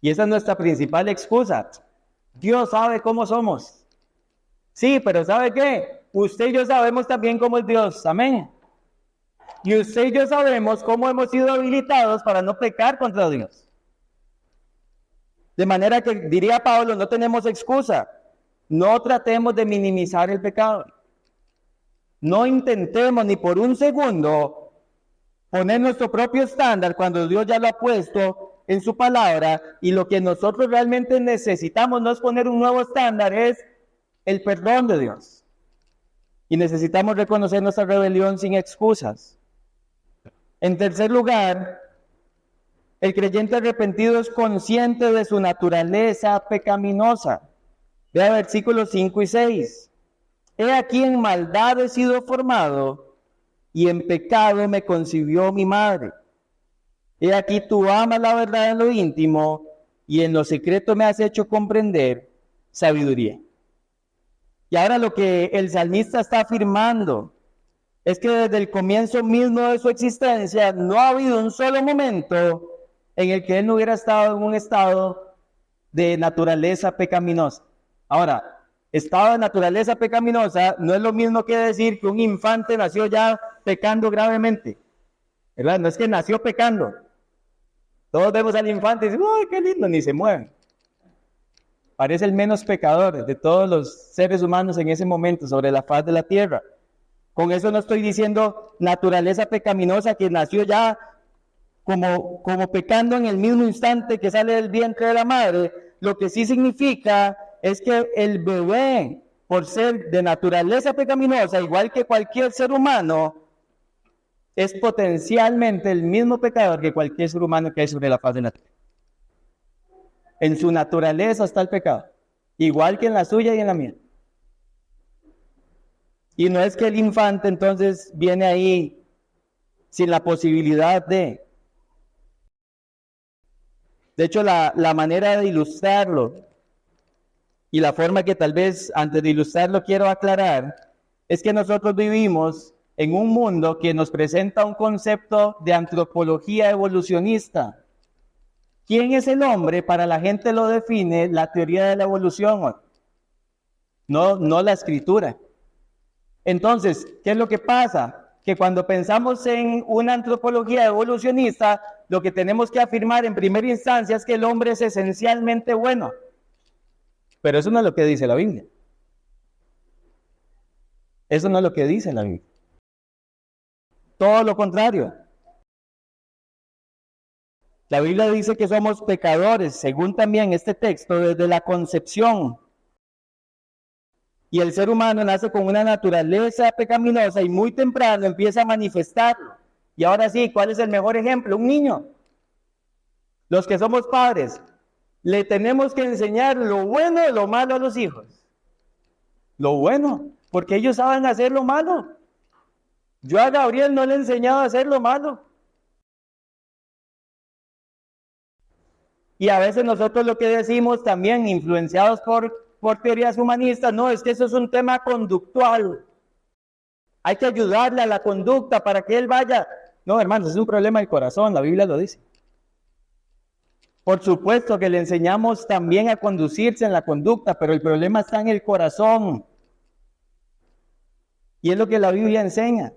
Y esa es nuestra principal excusa. Dios sabe cómo somos. Sí, pero ¿sabe qué? Usted y yo sabemos también cómo es Dios. Amén. Y usted y yo sabemos cómo hemos sido habilitados para no pecar contra Dios. De manera que, diría Pablo, no tenemos excusa. No tratemos de minimizar el pecado. No intentemos ni por un segundo poner nuestro propio estándar cuando Dios ya lo ha puesto en su palabra, y lo que nosotros realmente necesitamos no es poner un nuevo estándar, es el perdón de Dios. Y necesitamos reconocer nuestra rebelión sin excusas. En tercer lugar, el creyente arrepentido es consciente de su naturaleza pecaminosa. Vea versículos 5 y 6. He aquí en maldad he sido formado, y en pecado me concibió mi madre. He aquí tú amas la verdad en lo íntimo, y en lo secreto me has hecho comprender sabiduría. Y ahora lo que el salmista está afirmando es que desde el comienzo mismo de su existencia no ha habido un solo momento en el que él no hubiera estado en un estado de naturaleza pecaminosa. Ahora, estado de naturaleza pecaminosa no es lo mismo que decir que un infante nació ya pecando gravemente, ¿verdad? No es que nació pecando. Todos vemos al infante y decimos, ¡ay, qué lindo! Ni se mueve. Parece el menos pecador de todos los seres humanos en ese momento sobre la faz de la tierra. Con eso no estoy diciendo naturaleza pecaminosa que nació ya como pecando en el mismo instante que sale del vientre de la madre. Lo que sí significa es que el bebé, por ser de naturaleza pecaminosa, igual que cualquier ser humano, es potencialmente el mismo pecador que cualquier ser humano que hay sobre la faz de la tierra. En su naturaleza está el pecado, igual que en la suya y en la mía. Y no es que el infante entonces viene ahí sin la posibilidad de... De hecho, la manera de ilustrarlo y la forma que tal vez antes de ilustrarlo quiero aclarar es que nosotros vivimos en un mundo que nos presenta un concepto de antropología evolucionista. ¿Quién es el hombre? Para la gente lo define la teoría de la evolución, no la escritura. Entonces, ¿qué es lo que pasa? Que cuando pensamos en una antropología evolucionista, lo que tenemos que afirmar en primera instancia es que el hombre es esencialmente bueno. Pero eso no es lo que dice la Biblia. Eso no es lo que dice la Biblia. Todo lo contrario. La Biblia dice que somos pecadores, según también este texto, desde la concepción. Y el ser humano nace con una naturaleza pecaminosa y muy temprano empieza a manifestarlo. Y ahora sí, ¿cuál es el mejor ejemplo? Un niño. Los que somos padres, le tenemos que enseñar lo bueno y lo malo a los hijos. Lo bueno, porque ellos saben hacer lo malo. Yo a Gabriel no le he enseñado a hacer lo malo. Y a veces nosotros lo que decimos también, influenciados por teorías humanistas, no, es que eso es un tema conductual. Hay que ayudarle a la conducta para que él vaya. No, hermanos, es un problema del corazón, la Biblia lo dice. Por supuesto que le enseñamos también a conducirse en la conducta, pero el problema está en el corazón. Y es lo que la Biblia enseña.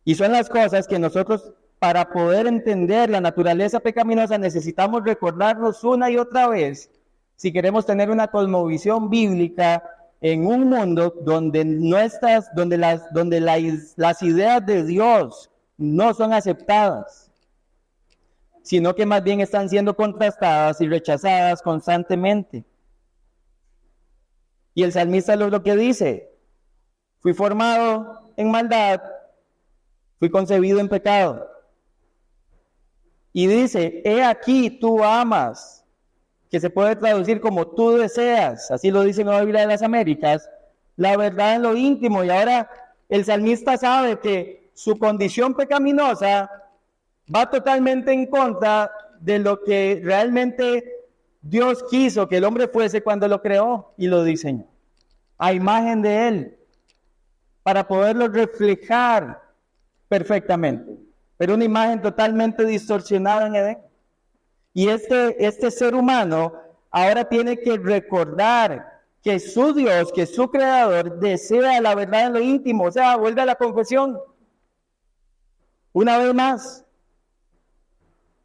Y son las cosas que nosotros, para poder entender la naturaleza pecaminosa, necesitamos recordarnos una y otra vez, si queremos tener una cosmovisión bíblica en un mundo donde las ideas de Dios no son aceptadas, sino que más bien están siendo contrastadas y rechazadas constantemente. Y el salmista es lo que dice: fui formado en maldad, fui concebido en pecado. Y dice, he aquí tú amas, que se puede traducir como tú deseas, así lo dice en la Biblia de las Américas, la verdad en lo íntimo. Y ahora el salmista sabe que su condición pecaminosa va totalmente en contra de lo que realmente Dios quiso que el hombre fuese cuando lo creó y lo diseñó, a imagen de él, para poderlo reflejar perfectamente, pero una imagen totalmente distorsionada en Edén. Y este ser humano ahora tiene que recordar que su Dios, que su creador, desea la verdad en lo íntimo. O sea, vuelve a la confesión una vez más.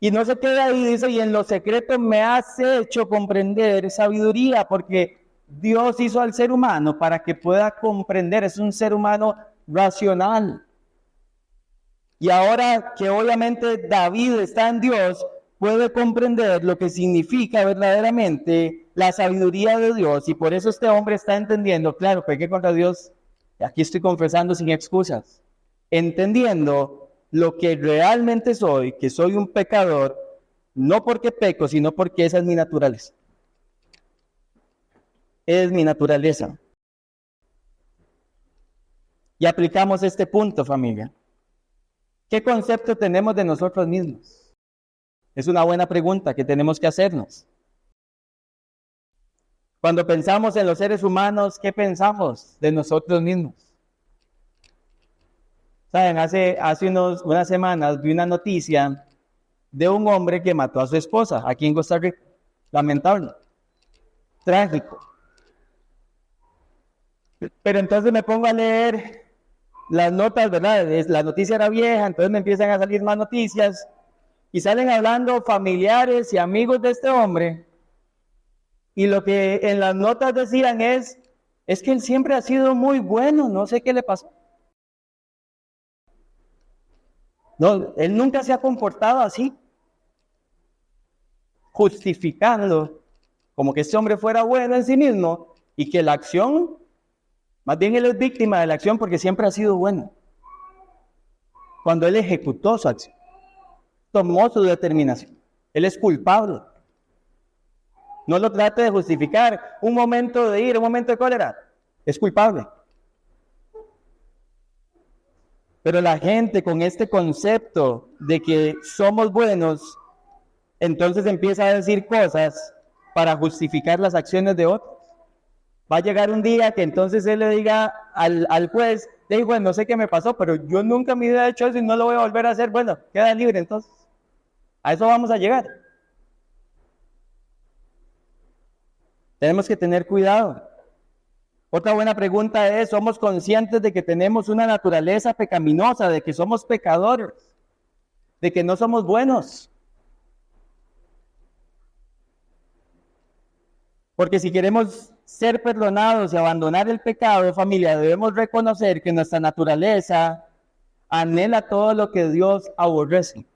Y no se queda ahí, dice, y en lo secreto me has hecho comprender sabiduría, porque Dios hizo al ser humano para que pueda comprender. Es un ser humano racional. Y ahora que obviamente David está en Dios, puede comprender lo que significa verdaderamente la sabiduría de Dios. Y por eso este hombre está entendiendo, claro, pequé contra Dios, y aquí estoy confesando sin excusas. Entendiendo lo que realmente soy, que soy un pecador, no porque peco, sino porque esa es mi naturaleza. Es mi naturaleza. Y aplicamos este punto, familia. ¿Qué concepto tenemos de nosotros mismos? Es una buena pregunta que tenemos que hacernos. Cuando pensamos en los seres humanos, ¿qué pensamos de nosotros mismos? Saben, hace unas semanas vi una noticia de un hombre que mató a su esposa aquí en Costa Rica. Lamentable. Trágico. Pero entonces me pongo a leer las notas, ¿verdad? La noticia era vieja, entonces me empiezan a salir más noticias y salen hablando familiares y amigos de este hombre, y lo que en las notas decían es que él siempre ha sido muy bueno, no sé qué le pasó. No, él nunca se ha comportado así, justificando como que este hombre fuera bueno en sí mismo y que la acción, más bien él es víctima de la acción porque siempre ha sido bueno. Cuando él ejecutó su acción, tomó su determinación, él es culpable. No lo trate de justificar. Un momento de ira, un momento de cólera, es culpable. Pero la gente con este concepto de que somos buenos, entonces empieza a decir cosas para justificar las acciones de otros. Va a llegar un día que entonces él le diga al juez, bueno, no sé qué me pasó, pero yo nunca me había hecho eso y no lo voy a volver a hacer. Bueno, queda libre entonces. A eso vamos a llegar. Tenemos que tener cuidado. Otra buena pregunta es, ¿somos conscientes de que tenemos una naturaleza pecaminosa, de que somos pecadores, de que no somos buenos? Porque si queremos ser perdonados y abandonar el pecado, familia, debemos reconocer que nuestra naturaleza anhela todo lo que Dios aborrece.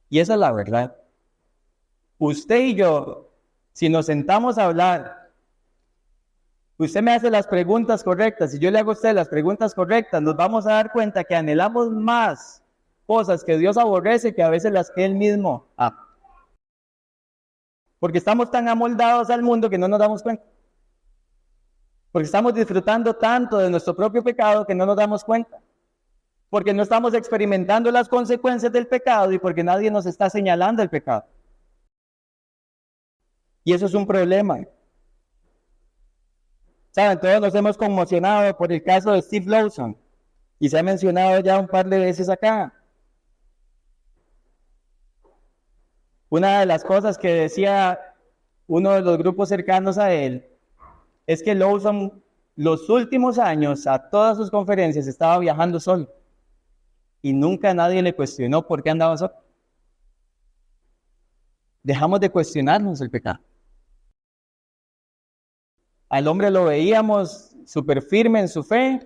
Y esa es la verdad. Usted y yo, si nos sentamos a hablar, usted me hace las preguntas correctas y yo le hago a usted las preguntas correctas, nos vamos a dar cuenta que anhelamos más cosas que Dios aborrece que a veces las que Él mismo ama. Porque estamos tan amoldados al mundo que no nos damos cuenta. Porque estamos disfrutando tanto de nuestro propio pecado que no nos damos cuenta. Porque no estamos experimentando las consecuencias del pecado y porque nadie nos está señalando el pecado. Y eso es un problema. Saben, todos nos hemos conmocionado por el caso de Steve Lawson. Y se ha mencionado ya un par de veces acá. Una de las cosas que decía uno de los grupos cercanos a él es que Lawson los últimos años a todas sus conferencias estaba viajando solo y nunca nadie le cuestionó por qué andaba solo. Dejamos de cuestionarnos el pecado. Al hombre lo veíamos súper firme en su fe,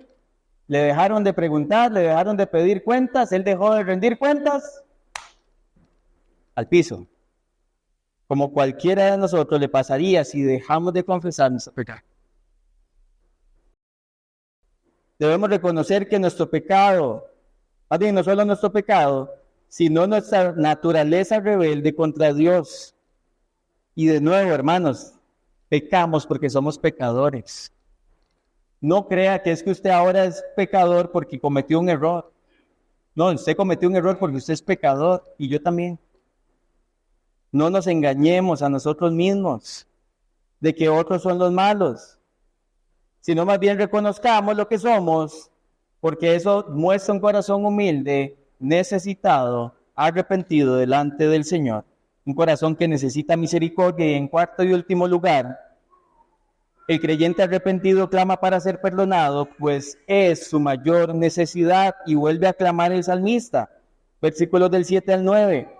le dejaron de preguntar, le dejaron de pedir cuentas, él dejó de rendir cuentas al piso. Como cualquiera de nosotros le pasaría si dejamos de confesar nuestro pecado. Debemos reconocer que nuestro pecado, más bien no solo nuestro pecado, sino nuestra naturaleza rebelde contra Dios. Y de nuevo, hermanos, pecamos porque somos pecadores. No crea que es que usted ahora es pecador porque cometió un error. No, usted cometió un error porque usted es pecador y yo también. No nos engañemos a nosotros mismos de que otros son los malos, sino más bien reconozcamos lo que somos, porque eso muestra un corazón humilde, necesitado, arrepentido delante del Señor. Un corazón que necesita misericordia y en cuarto y último lugar, el creyente arrepentido clama para ser perdonado, pues es su mayor necesidad y vuelve a clamar el salmista. Versículos del 7 al 9.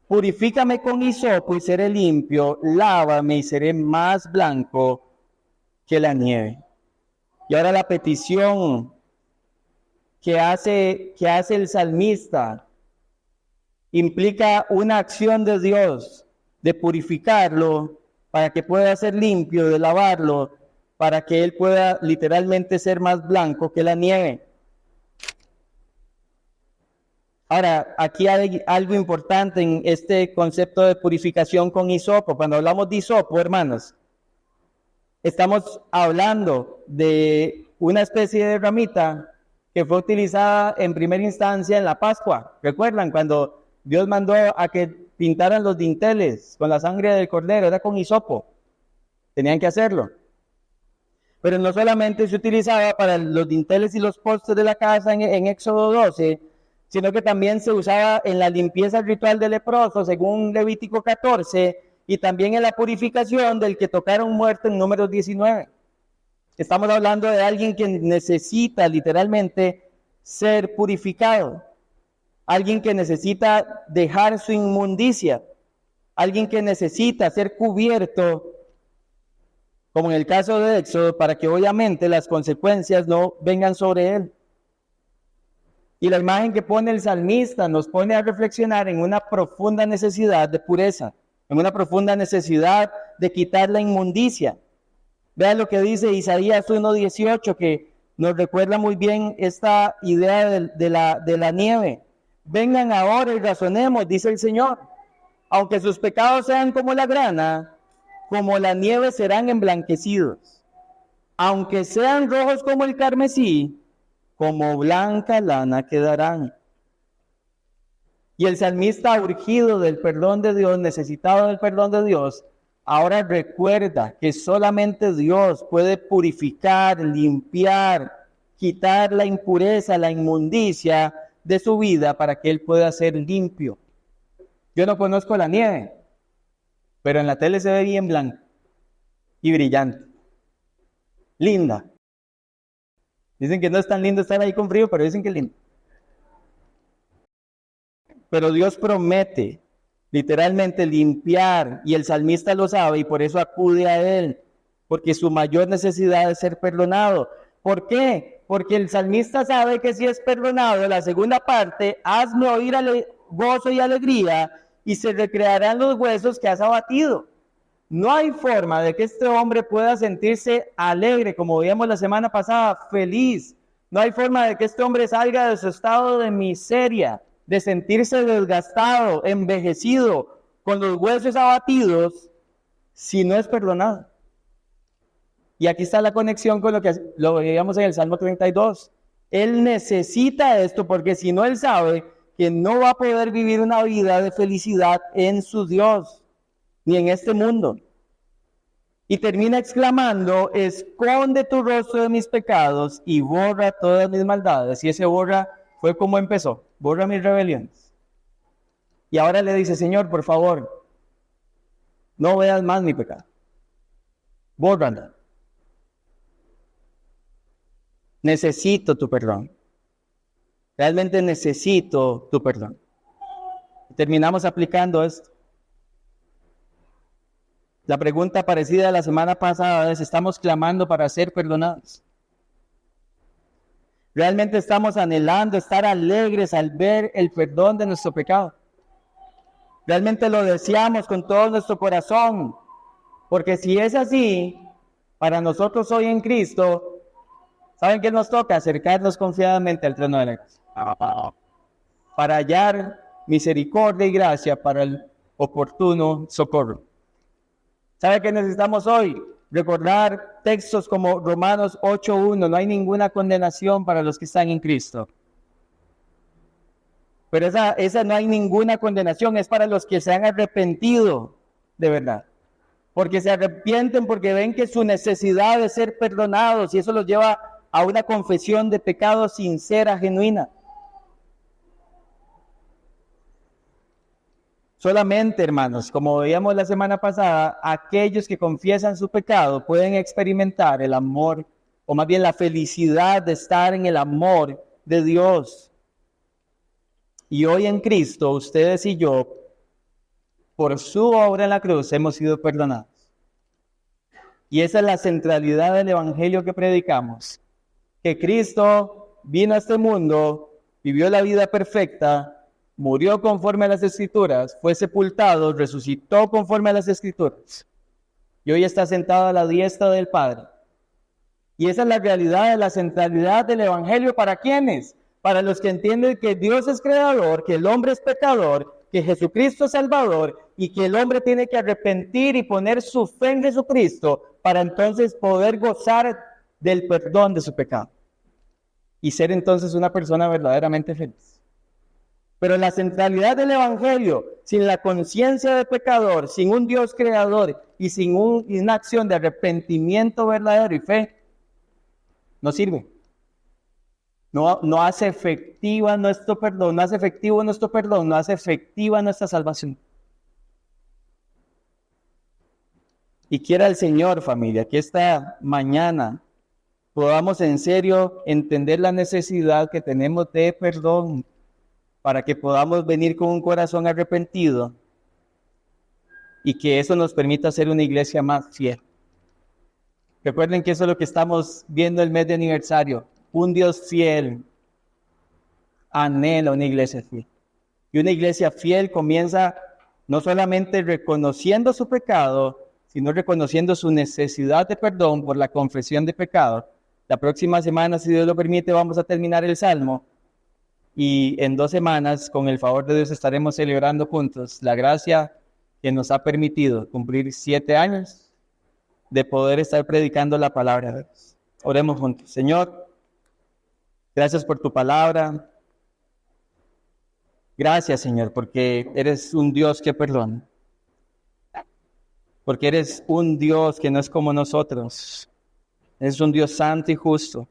Purifícame con hisopo y seré limpio, lávame y seré más blanco que la nieve. Y ahora la petición que hace el salmista implica una acción de Dios, de purificarlo para que pueda ser limpio, de lavarlo, para que él pueda literalmente ser más blanco que la nieve. Ahora, aquí hay algo importante en este concepto de purificación con hisopo. Cuando hablamos de hisopo, hermanos, estamos hablando de una especie de ramita que fue utilizada en primera instancia en la Pascua. ¿Recuerdan cuando Dios mandó a que pintaran los dinteles con la sangre del cordero? Era con hisopo. Tenían que hacerlo. Pero no solamente se utilizaba para los dinteles y los postes de la casa en Éxodo 12, sino que también se usaba en la limpieza ritual del leproso, según Levítico 14, y también en la purificación del que tocaron muerto en Números 19. Estamos hablando de alguien que necesita literalmente ser purificado, alguien que necesita dejar su inmundicia, alguien que necesita ser cubierto, como en el caso de Éxodo, para que obviamente las consecuencias no vengan sobre él. Y la imagen que pone el salmista nos pone a reflexionar en una profunda necesidad de pureza, en una profunda necesidad de quitar la inmundicia. Vean lo que dice Isaías 1:18, que nos recuerda muy bien esta idea de la nieve. Vengan ahora y razonemos, dice el Señor. Aunque sus pecados sean como la grana, como la nieve serán emblanquecidos. Aunque sean rojos como el carmesí, como blanca lana quedarán. Y el salmista, urgido del perdón de Dios, necesitado del perdón de Dios, ahora recuerda que solamente Dios puede purificar, limpiar, quitar la impureza, la inmundicia de su vida para que él pueda ser limpio. Yo no conozco la nieve, pero en la tele se ve bien blanca y brillante. Linda. Dicen que no es tan lindo estar ahí con frío, pero dicen que es lindo. Pero Dios promete literalmente limpiar, y el salmista lo sabe y por eso acude a Él, porque su mayor necesidad es ser perdonado. ¿Por qué? Porque el salmista sabe que si es perdonado, la segunda parte, hazme oír gozo y alegría, y se recrearán los huesos que has abatido. No hay forma de que este hombre pueda sentirse alegre, como veíamos la semana pasada, feliz. No hay forma de que este hombre salga de su estado de miseria, de sentirse desgastado, envejecido, con los huesos abatidos, si no es perdonado. Y aquí está la conexión con lo que lo veíamos en el Salmo 32. Él necesita esto porque si no, él sabe que no va a poder vivir una vida de felicidad en su Dios, ni en este mundo. Y termina exclamando, esconde tu rostro de mis pecados y borra todas mis maldades. Y ese borra fue como empezó, borra mis rebeliones. Y ahora le dice, Señor, por favor, no veas más mi pecado. Bórrala. Necesito tu perdón. Realmente necesito tu perdón. Y terminamos aplicando esto. La pregunta parecida a la semana pasada es, ¿estamos clamando para ser perdonados? ¿Realmente estamos anhelando estar alegres al ver el perdón de nuestro pecado? ¿Realmente lo deseamos con todo nuestro corazón? Porque si es así, para nosotros hoy en Cristo, ¿saben qué nos toca? Acercarnos confiadamente al trono de la gracia. Para hallar misericordia y gracia para el oportuno socorro. ¿Sabe qué necesitamos hoy? Recordar textos como Romanos 8:1, no hay ninguna condenación para los que están en Cristo. Pero esa no hay ninguna condenación, es para los que se han arrepentido de verdad. Porque se arrepienten, porque ven que su necesidad de ser perdonados, y eso los lleva a una confesión de pecado sincera, genuina. Solamente, hermanos, como veíamos la semana pasada, aquellos que confiesan su pecado pueden experimentar el amor, o más bien la felicidad de estar en el amor de Dios. Y hoy en Cristo, ustedes y yo, por su obra en la cruz, hemos sido perdonados. Y esa es la centralidad del evangelio que predicamos. Que Cristo vino a este mundo, vivió la vida perfecta, murió conforme a las Escrituras, fue sepultado, resucitó conforme a las Escrituras. Y hoy está sentado a la diestra del Padre. Y esa es la realidad de la centralidad del evangelio. ¿Para quiénes? Para los que entienden que Dios es creador, que el hombre es pecador, que Jesucristo es salvador y que el hombre tiene que arrepentir y poner su fe en Jesucristo para entonces poder gozar del perdón de su pecado y ser entonces una persona verdaderamente feliz. Pero la centralidad del evangelio, sin la conciencia de pecador, sin un Dios creador y sin una acción de arrepentimiento verdadero y fe, no sirve. No hace efectiva nuestro perdón, no hace efectivo nuestro perdón, no hace efectiva nuestra salvación. Y quiera el Señor, familia, que esta mañana podamos en serio entender la necesidad que tenemos de perdón para que podamos venir con un corazón arrepentido y que eso nos permita ser una iglesia más fiel. Recuerden que eso es lo que estamos viendo el mes de aniversario. Un Dios fiel anhela una iglesia fiel. Y una iglesia fiel comienza no solamente reconociendo su pecado, sino reconociendo su necesidad de perdón por la confesión de pecado. La próxima semana, si Dios lo permite, vamos a terminar el Salmo. Y en 2 semanas, con el favor de Dios, estaremos celebrando juntos la gracia que nos ha permitido cumplir 7 años de poder estar predicando la palabra de Dios. Oremos juntos. Señor, gracias por tu palabra. Gracias, Señor, porque eres un Dios que perdona. Porque eres un Dios que no es como nosotros. Eres un Dios santo y justo.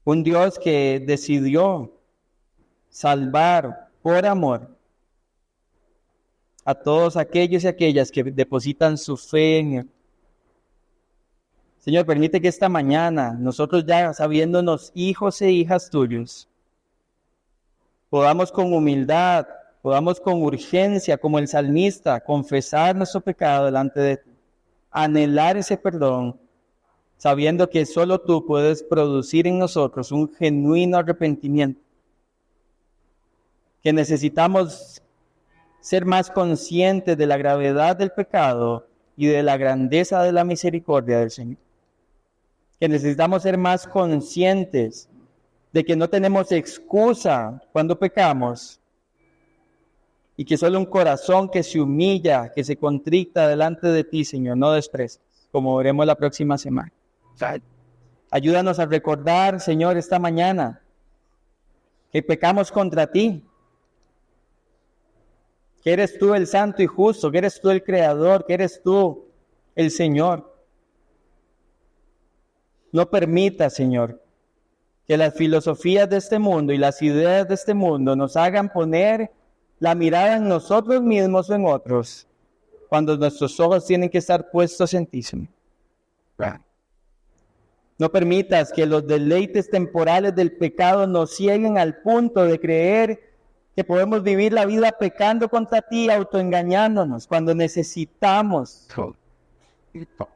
Un Dios que decidió salvar por amor a todos aquellos y aquellas que depositan su fe en Él. Señor, permite que esta mañana, nosotros ya sabiéndonos hijos e hijas tuyos, podamos con humildad, podamos con urgencia, como el salmista, confesar nuestro pecado delante de ti, anhelar ese perdón, sabiendo que solo tú puedes producir en nosotros un genuino arrepentimiento, que necesitamos ser más conscientes de la gravedad del pecado y de la grandeza de la misericordia del Señor, que necesitamos ser más conscientes de que no tenemos excusa cuando pecamos y que solo un corazón que se humilla, que se contrita delante de ti, Señor, no desprecias, como veremos la próxima semana. Ayúdanos a recordar, Señor, esta mañana que pecamos contra ti, que eres tú el santo y justo, que eres tú el creador, que eres tú el Señor. No permita, Señor, que las filosofías de este mundo y las ideas de este mundo nos hagan poner la mirada en nosotros mismos o en otros, cuando nuestros ojos tienen que estar puestos en ti, Señor. No permitas que los deleites temporales del pecado nos cieguen al punto de creer que podemos vivir la vida pecando contra ti, autoengañándonos, cuando necesitamos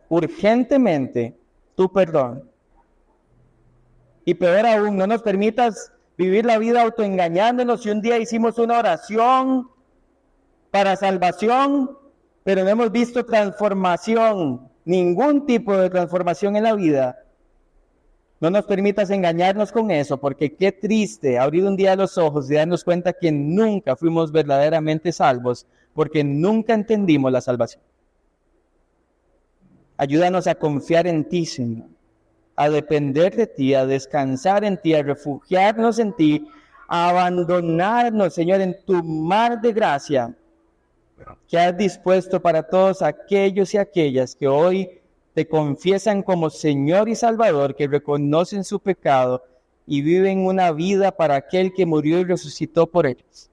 urgentemente tu perdón. Y peor aún, no nos permitas vivir la vida autoengañándonos. Si un día hicimos una oración para salvación, pero no hemos visto transformación, ningún tipo de transformación en la vida, no nos permitas engañarnos con eso, porque qué triste abrir un día los ojos y darnos cuenta que nunca fuimos verdaderamente salvos, porque nunca entendimos la salvación. Ayúdanos a confiar en ti, Señor, a depender de ti, a descansar en ti, a refugiarnos en ti, a abandonarnos, Señor, en tu mar de gracia que has dispuesto para todos aquellos y aquellas que hoy te confiesan como Señor y Salvador, que reconocen su pecado y viven una vida para aquel que murió y resucitó por ellos.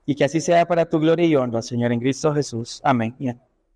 Y que así sea para tu gloria y honra, Señor, en Cristo Jesús. Amén.